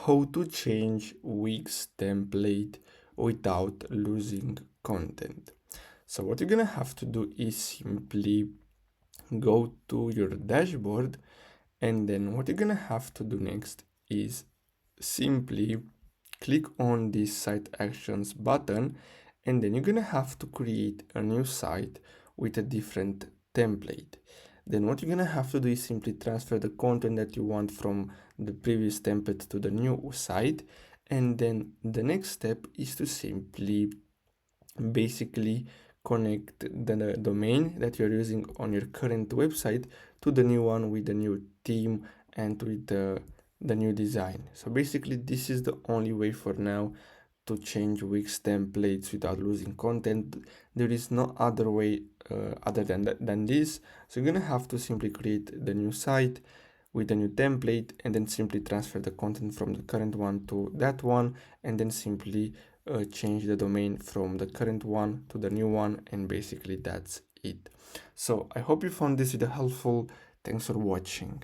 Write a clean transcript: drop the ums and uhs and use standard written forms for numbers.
how to change Wix template without losing content. So what you're gonna have to do is simply go to your dashboard, and then what you're gonna have to do next is simply click on this site actions button, and then you're gonna have to create a new site with a different template. Then what you're gonna have to do is simply transfer the content that you want from the previous template to the new site. And then the next step is to simply basically connect the domain that you're using on your current website to the new one with the new theme and with the new design. So basically this is the only way for now to change Wix templates without losing content. There is no other way other than this. So you're gonna have to simply create the new site with a new template and then simply transfer the content from the current one to that one, and then simply change the domain from the current one to the new one, and basically that's it. So I hope you found this video helpful. Thanks for watching.